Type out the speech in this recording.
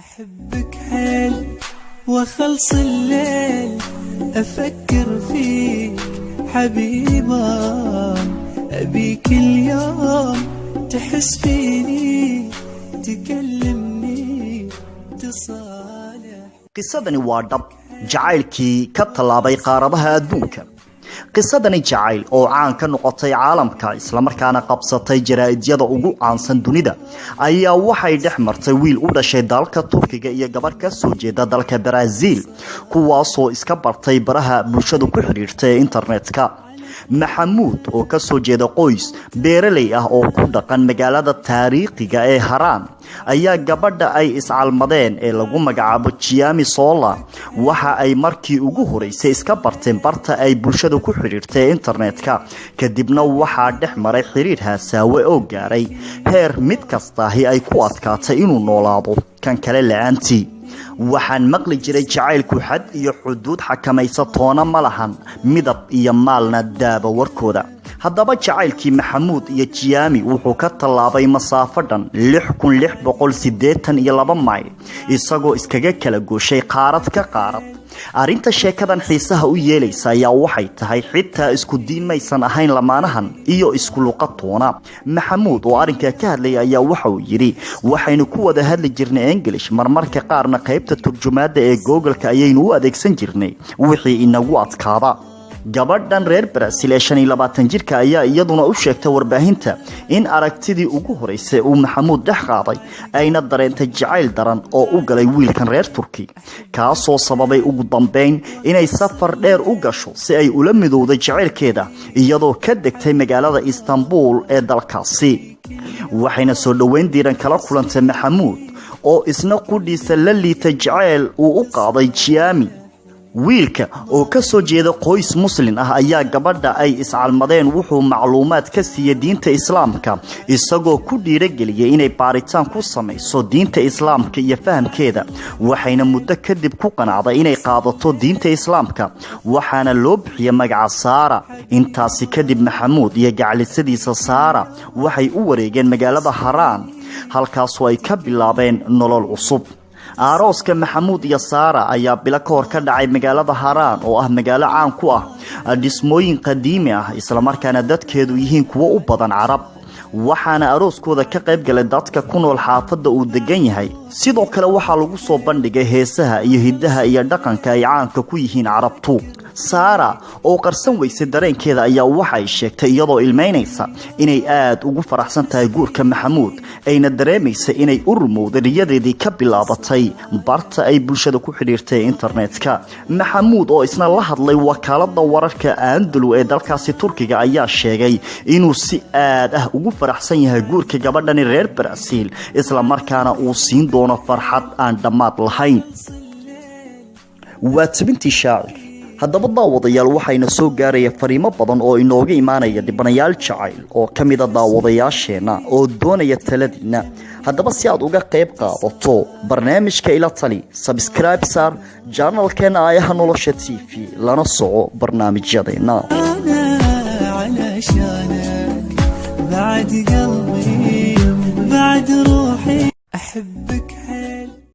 أحبك حيل وخلص الليل أفكر فيك حبيبة أبيك اليوم تحس فيني تكلمني تصالح. qisadani waa dhab jacaylkii ka talaabay qaaradaha adduunka. qisadani jacayl oo caan ka noqotay caalamka isla markaana qabsatay jaraa'idyada ugu caansan dunida ayaa waxay dhex martay wiil u dhashay dalka Turkiga iyo gabar ka soo jeeda dalka Brazil kuwaas oo iska bartay baraha bulshada ku xiriirtay internetka. maxamuud oo ka soo jeeda qoys beeraley ah oo ku dhaqan magaalada taariikhiga ee Haraan ayaa gabadha ay iscalmadeen ee lagu magacaabo Chiami Sola waxa ay markii ugu horeysay iska barteen barta ay bulshada ku xiriirtay internetka kadibna waxa dhex maray xiriir haasaawe oo gaaray heer mid kasta ay ku adkaatay inuu noolaado kan kale la'aantii. waxaan maqli jiray jacaylku xad iyo xuduud xakamaysa toona ma lahan midab iyo maalna daaba warkooda. haddaba jacaylkii maxamuud iyo Chiami wuxuu ka talaabay masaafo dhan 6682 mayl isagoo iskaga kala gooshay qaarad ka qaarad. arinta sheekadan xiisaha u yeelaysa ayaa waxay tahay xitaa isku diin maysan ahayn lamaanahan iyo isku luqatoona. maxamuud oo arinka ka hadlay ayaa waxa uu yiri waxaynu ku wada hadli jirnay English marmarka qaarna qaybta turjumaada ee Google-ka ayaynu u adeegsan jirnay wixii inagu adkaada. gabadhan reer Brazil ee 25 jirka ayaa iyaduna u sheegtay warbaahinta in aragtidii ugu horeysay uu maxamuud dhex qaaday ayna dareentay jacayl daran oo u galay wiilkan reer Turki kaasoo sababay ugu dambeyn inay safar dheer u gasho si ay ula midowdo jacaylkeeda iyadoo ka degtay magaalada Istanbul ee dalkaasi. waxayna soo dhaweyn diiran kala kulantay maxamuud oo isna qudhiisa la liitay jacayl uu u qaaday Chiami. wiilka oo ka soo jeeda qoys muslim ah ayaa gabadha ay iscalmadeen wuxuu macluumaad ka siiyay diinta islaamka isagoo ku dhiirigeliyay inay baaritaan ku samayso diinta islaamka iyo fahamkeeda. waxayna muddo kadib ku qanacday inay qaadato diinta islaamka waxaana loo bixiyay magaca Saara. intaasi kadib maxamuud iyo gacalisadiisa Saara waxay u wareegeen magaalada Haraan halkaas oo ay ka bilaabeen nolol cusub. arooska maxamuud iyo Saara ayaa bila ka hor ka dhacay magaalada Haraan oo ah magaalo caan ku ah dhismooyin qadiimi ah isla markaana dadkeedu yihiin kuwa u badan Carab. waxaana arooskooda ka qayb galay dadka ku nool xaafadda uu degan yahay. sidoo kale waxaa lagu soo bandhigay heesaha iyo hidaha iyo dhaqanka ay caanka ku yihiin Carabtu. Saara oo qarsan weysay dareenkeeda ayaa waxay sheegtay iyadoo ilmeynaysa inay aad ugu faraxsan tahay guurka maxamuud ayna dareemaysa inay u rumowday riyadeedii ka bilaabatay barta ay bulshada ku xiriirtay internetka. maxamuud oo isna la hadlay wakaalada wararka Anadolu ee dalkaasi Turkiga ayaa sheegay inuu si aad ah ugu faraxsan yahay guurka gabadhani reer Brazil isla markaana uu siin doono farxad aan dhammaad lahayn. waa tabintii shaacir. haddaba daawadayaal waxayna soo gaaraya fariimo badan oo inooga imaanaya dhibanayaal jacayl oo ka mid ah daawadayaasheena oo doonaya taladiina. haddaba si aad uga qayb qaadato barnaamijka ila tali subscribe sar channelkeena Aayaha Nolosha TV lana soco barnaamijyadeena. بعد قلبي بعد روحي أحبك